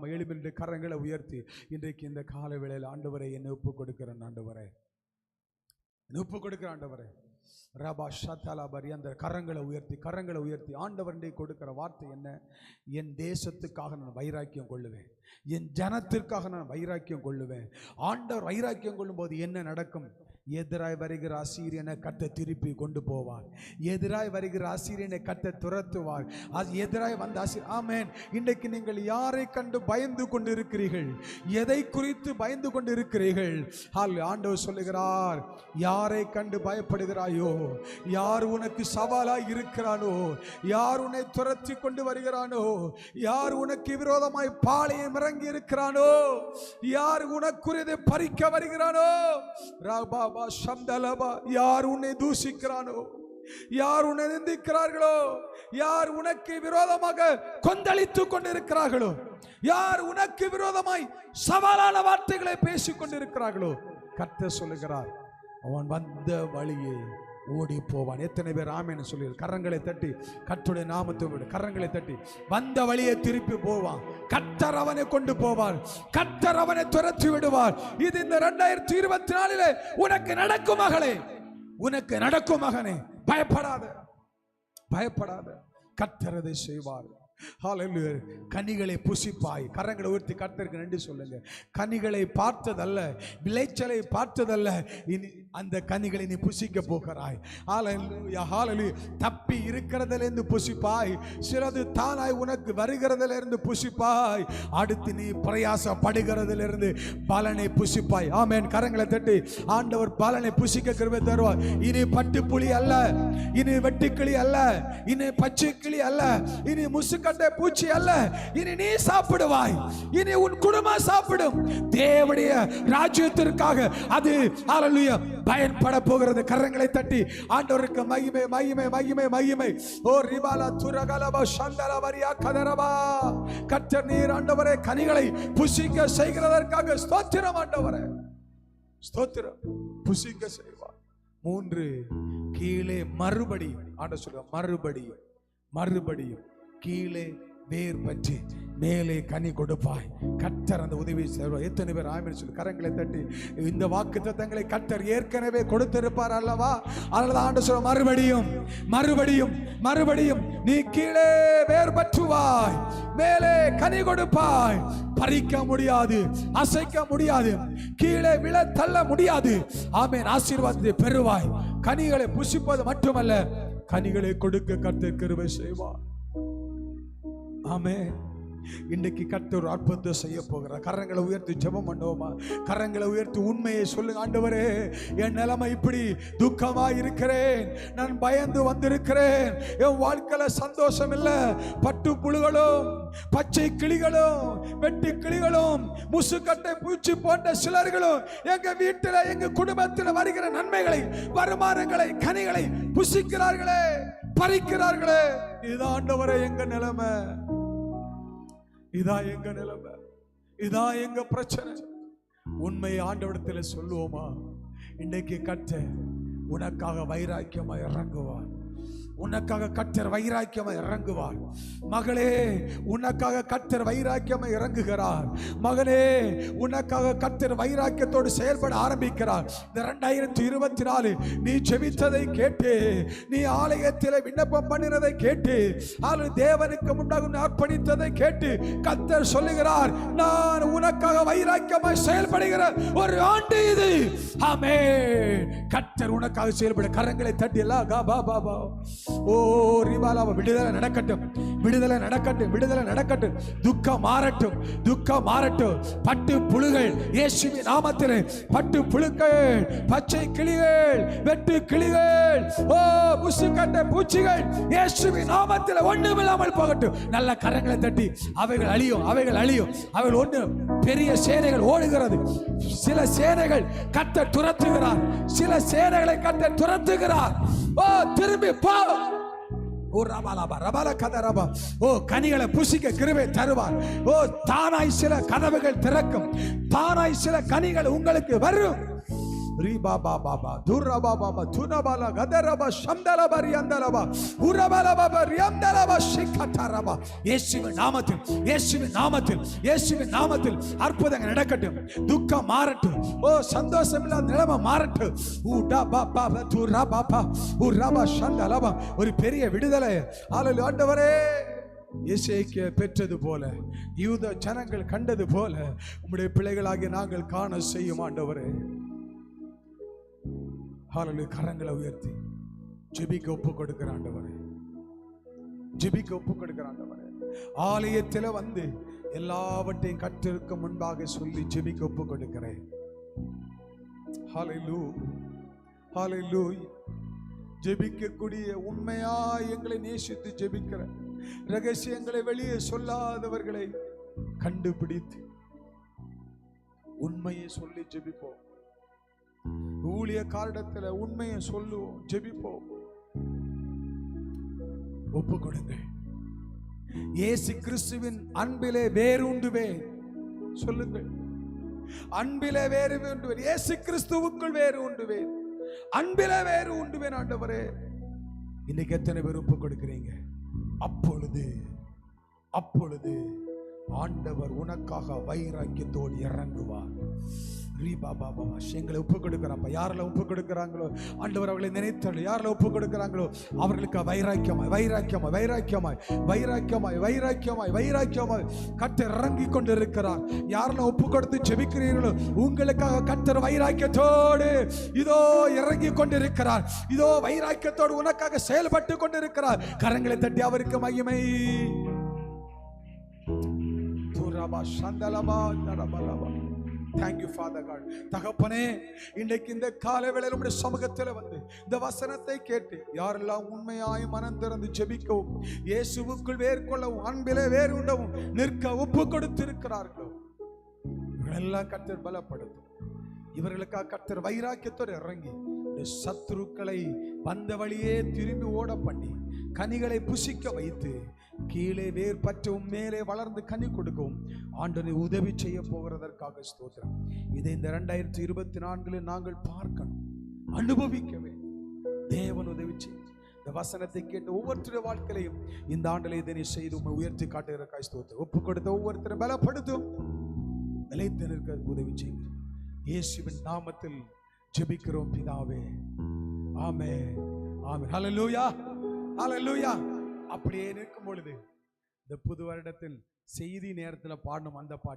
நாம் எழுப்பின்ற கரங்களை உயர்த்தி இன்றைக்கு இந்த கால வேளையில் ஆண்டவரை என்னை ஒப்பு கொடுக்கிறேன். ஆண்டவரை என்னை ஒப்பு கொடுக்கிற ஆண்டவரை ரபா ஷாத்தாலாபரி அந்த கரங்களை உயர்த்தி ஆண்டவரண்டை கொடுக்கிற வார்த்தை என்ன? என் தேசத்துக்காக நான் வைராக்கியம் கொள்ளுவேன், என் ஜனத்திற்காக நான் வைராக்கியம் கொள்ளுவேன். ஆண்டவர் வைராக்கியம் கொள்ளும் போது என்ன நடக்கும்? எதிராய் வருகிற அசீரியனை கட்ட திருப்பி கொண்டு போவார். எதிராய் வருகிற அசீரியனை கட்ட துரத்துவார். எதிராய் வந்த ஆமென். இன்றைக்கு நீங்கள் யாரை கண்டு பயந்து கொண்டு இருக்கிறீர்கள்? எதை குறித்து பயந்து கொண்டு இருக்கிறீர்கள்? ஆண்டவர் சொல்லுகிறார், யாரை கண்டு பயப்படுகிறாயோ, யார் உனக்கு சவாலாய் இருக்கிறானோ, யார் உன்னை துரத்தி கொண்டு வருகிறானோ, யார் உனக்கு விரோதமாய் பாளையம் இறங்கி இருக்கிறானோ, யார் உனக்குரியதை பறிக்க வருகிறானோ, யார் உன்னை தூசிக்கிறானோ, யார் உன்னை நிந்திக்கிறார்களோ, யார் உனக்கு விரோதமாக கொந்தளித்துக் கொண்டிருக்கிறார்களோ, யார் உனக்கு விரோதமாய் சவாலான வார்த்தைகளை பேசிக் கொண்டிருக்கிறார்களோ, கர்த்தர் சொல்லுகிறார், அவன் வந்த வழியே ஓடி போவான். எத்தனை பேர் ஆமென் சொல்லி கரங்களை தட்டி கர்த்தருடைய நாமத்தை விடு. கரங்களை தட்டி வந்த வழியை திருப்பி போவான். கர்த்தர் அவனை கொண்டு போவார். கர்த்தர் அவனை துரத்தி விடுவார். இது இந்த 2024 உனக்கு நடக்கும் மகளே, உனக்கு நடக்கும் மகனே. பயப்படாத, பயப்படாத. கர்த்தர் அதை செய்வார். ஹல்லேலூயா. கனிகளை புசிப்பாய். கரங்களை உயர்த்தி கர்த்தருக்கு நன்றி சொல்லுங்க. கனிகளை பார்த்ததல்ல, விளைச்சலை பார்த்ததல்ல, இனி அந்த கனிகளை நீ புசிக்க போகிறாய். ஹல்லேலூயா, ஹல்லேலூயா. தப்பி இருக்கிறதிலிருந்து புசிப்பாய். சிலது தானாய் உனக்கு வருகிறதிலிருந்து புசிப்பாய். அடுத்து நீ பிரயாசப்படுகிறதிலிருந்து பலனை புசிப்பாய். ஆமென். கரங்களை தட்டி ஆண்டவர் பலனை புசிக்க கிருபை தருவார். இனி பட்டுப்புளி அல்ல, இனி வெட்டுக்கிளி அல்ல, இனி பச்சை கிளி அல்ல, இனி முசுக்கட்டை பூச்சி அல்ல, இனி நீ சாப்பிடுவாய். இனி உன் குடும்பம் சாப்பிடும். தேவனுடைய ராஜ்யத்திற்காக அது ஹல்லேலூயா பயன்பட போகிறது. கரங்களை தட்டி ஆண்டவருக்கு மகிமை, மகிமை, மகிமை, மகிமை. ஓ ரிபாலா துரகலபா சந்தலவரியா கதரபா. கர்த்தர் நீர் ஆண்டவரே கனிகளை புசிக்க செய்கிறதற்காக ஸ்தோத்திரம் ஆண்டவரே, ஸ்தோத்திரம். புசிக்க செய்வார். 3 கீழே மறுபடியும் ஆண்டவர் சொல்றார், மறுபடியும் மறுபடியும் கீழே வேர் பற்றி மேலே கனி கொடுப்பாய். கர்த்தர் அந்த உதவி செய்வார். எத்தனை பேர் ஆமென் சொல்லி கரங்களை தட்டி இந்த வாக்குத்தத்தங்களை கர்த்தர் ஏற்கனவே கொடுத்திருப்பார் அல்லவா? அதனால ஆண்டவர் சொல்ற மறுபடியும் மறுபடியும் மறுபடியும் நீ கீழே வேர் பற்றுவாய், மேலே கனி கொடுப்பாய். பறிக்க முடியாது, அசைக்க முடியாது, கீழே விழ தள்ள முடியாது. ஆமென். ஆசீர்வாதத்தை பெறுவாய். கனிகளை புசிப்பது மட்டுமல்ல, கனிகளை கொடுக்க கர்த்தர் கிருபை செய்வார். ஆமென். இன்னைக்கு கர்த்தர் ஒரு அற்புதத்தை செய்ய போகிறார். கரங்களை உயர்த்தி ஜெபம் பண்ணுவோமா? கரங்களை உயர்த்தி உண்மையை சொல்லுங்க. ஆண்டவரே, என் நிலைமை இப்படி துக்கமா இருக்கிறேன், நான் பயந்து வந்திருக்கிறேன், என் வாழ்க்கையில சந்தோஷம் இல்லை. பட்டு புழுகளும் பச்சை கிளிகளும் வெட்டி கிளிகளும் முசுக்கட்டை பூச்சி போன்ற சிலர்களும் எங்க வீட்டில் எங்க குடும்பத்தில் வருகிற நன்மைகளை, வருமானங்களை, கனிகளை புசிக்கிறார்களே, பறிக்கிறார்களே. இதான் ஆண்டவரே எங்க நிலைமை, இதான் எங்க நிலைமை, இதான் எங்க பிரச்சனை. உண்மை ஆண்டவரிடத்தில் சொல்லுவோமா? இன்னைக்கு கர்த்தர் உனக்காக வைராக்கியமாய் இறங்குவார். உனக்காக கர்த்தர் வைராக்கியமாய் இறங்குவார். மகளே, உனக்காக கர்த்தர் வைராக்கியமாய் இறங்குகிறார். மகனே, உனக்காக கர்த்தர் வைராக்கியத்தோடு செயல்பட ஆரம்பிக்கிறார். இந்த 2024 நீ ஜெபித்ததை கேட்டு, நீ ஆலயத்தில் விண்ணப்பம் பண்ணினதை கேட்டு, தேவனுக்கு முன்னாக அர்ப்பணித்ததை கேட்டு கர்த்தர் சொல்லுகிறார், நான் உனக்காக வைராக்கியமாய் செயல்படுகிற ஒரு ஆண்டு இது. ஆமென். கர்த்தர் உனக்காக செயல்பட கரங்களை தட்டி எல்லாம் கா பா பா பா. ஓ ரிபாலாவ விடுதலை நடக்கட்டும், விடுதலை நடக்கட்டும், விடுதலை நடக்கட்டும். துக்கம் மாறட்டும், துக்கம் மாறட்டும். பட்டு புழுகள் இயேசுவின் நாமத்தில், பட்டு புழுக்கள், பச்சை கிளிகள், வெட்டு கிளிகள், ஓ முசுக்கட்டை பூச்சிகள் இயேசுவின் நாமத்தில் ஒண்ணுமில்லாமல் போகட்டும். நல்ல கரங்களை தட்டி அவைகள் அழியும், அவைகள் அழியும். அவைகள் ஒண்ணு பெரிய சேனைகள் ஓடுகிறது. சில சேனைகள் கர்த்தர் துரத்துகிறார், சில சேனைகளை கர்த்தர் துரத்துகிறார். ஓ திரும்பி போ. ஓ ரபாலபா ரபால கதரபா. ஓ கனிகளை புசிக்க கிருபை தருவார். ஓ தானாய் சில கதவுகள் திறக்கும், தானாய் சில கனிகள் உங்களுக்கு வரும். ரீபா பாபா துரபா பாபா துனபால கதரபா சம்தலபா ரியந்தலபா உரபலபா ரியந்தலபா சிக்கதரபா. இயேசுவின் நாமத்தில், இயேசுவின் நாமத்தில், இயேசுவின் நாமத்தில் அற்புதங்கள் நடக்கட்டும். துக்கம் மாறட்டும். ஓ சந்தோஷம் இல்லாத நிலைமை மாறட்டும். உடபா பாபா துரபா உரபா சந்தலபா. ஒரு பெரிய விடுதலை. ஹல்லேலூயா. ஆண்டவரே, எசேக்கியா பெற்றது போல, யூத ஜனங்கள் கண்டது போல உம்முடைய பிள்ளைகளாகிய நாங்கள் காண செய்யும் ஆண்டவரே. ஹல்லேலூயா. கரங்களை உயர்த்தி ஜெபிக்க ஒப்பு கொடுக்கிற ஆண்டவரே, ஜெபிக்க ஒப்பு கொடுக்கிற ஆண்டவரே. ஆலயத்தில் வந்து எல்லாவற்றையும் கற்றிருக்க முன்பாக சொல்லி ஜெபிக்க ஒப்பு கொடுக்கிறேன். ஹல்லேலூயா, ஹல்லேலூயா. ஜெபிக்கக்கூடிய உண்மையா எங்களை நேசித்து ஜெபிக்கிற, ரகசியங்களை வெளியே சொல்லாதவர்களை கண்டுபிடித்து உண்மையை சொல்லி ஜெபிப்போம். ஊழிய காரணத்தில் உண்மையை சொல்லுவோம், ஜெபிப்போம். ஒப்பு கொடுங்க. இயேசு கிறிஸ்துவின் அன்பிலே வேரூண்டுவேன் சொல்லுங்கள். அன்பிலே வேறு உண்டுவேன். இயேசு கிறிஸ்துவுக்குள் வேறு உண்டுவேன். அன்பிலே வேறு உண்டுவேன். ஆண்டவரே, இன்னைக்கு எத்தனை பேர் ஒப்பு கொடுக்கிறீங்க? அப்பொழுது அப்பொழுது ஆண்டவர் உனக்காக வைராக்கியத்தோடு இறங்குவார். எங்களை ஒப்பு கொடுக்கிறாப்பா. யாரெல்லாம் ஒப்பு கொடுக்கிறாங்களோ ஆண்டவர் அவர்களை நினைத்தார்கள். யாரெல்லாம் ஒப்பு கொடுக்கிறாங்களோ அவர்களுக்கு வைராக்கியமாய் வைராக்கியமாய் வைராக்கியமாய் வைராக்கியமாய் வைராக்கியமாய் வைராக்கியமாய் கர்த்தர் இறங்கி கொண்டு இருக்கிறார். யாரெல்லாம் ஒப்பு கொடுத்து ஜெபிக்கிறீர்களோ உங்களுக்காக கர்த்தர் வைராக்கியத்தோடு இதோ இறங்கி கொண்டிருக்கிறார். இதோ வைராக்கியத்தோடு உனக்காக செயல்பட்டு கொண்டிருக்கிறார். கரங்களை தட்டி அவருக்கு மகிமை. Thank you, Father God. தகப்பனே, இன்றைக்கு இந்த காலவேளையில் உம்முடைய சமூகத்தில் வந்து இந்த வசனத்தை கேட்டு யாரெல்லாம் உண்மையாய் மனம் திறந்து ஜெபிக்கவும், இயேசுவுக்குள் வேர்கொள்ளவும், அன்பிலே வேர் உண்டவும் நிற்க ஒப்பு கொடுத்திருக்கிறார்களோ இவர்களெல்லாம் கர்த்தர் பலப்படுத்தும். இவர்களுக்காக கர்த்தர் வைராக்கியத்தோடு இறங்கி சத்துருக்களை வந்த வழியே திரும்பி ஓட பண்ணி கனிகளை புசிக்க வைத்து கீழே வேர் பற்றவும் மேலே வளர்ந்து கனி கொடுக்கவும் ஆண்டவரை உதவி செய்ய போகிறதற்காக ஸ்தோத்திரம். இதை இந்த 2024 நாங்கள் பார்க்கணும், அனுபவிக்க வேண்டும். தேவன் உதவி செய்யும். இந்த வசனத்தை கேட்டு ஒவ்வொருத்தருடைய வாழ்க்கையிலையும் இந்த ஆண்டில் இதனை செய்து உயர்த்தி காட்டுகிறதற்காக ஸ்தோத்திரம். ஒப்பு கொடுத்த ஒவ்வொருத்தரும் பலப்படுத்தும், நிலைத்து நிற்க உதவி செய்யும். இயேசுவின் நாமத்தில் ஜெபிக்கிறோம் பிதாவே. ஆமென், ஆமென். ஹல்லேலூயா, ஹல்லேலூயா. அப்படியே நிற்கும் பொழுது இந்த புது வருடத்தில் செய்தி நேரத்தில் பாடணும் அந்த பாட்டு.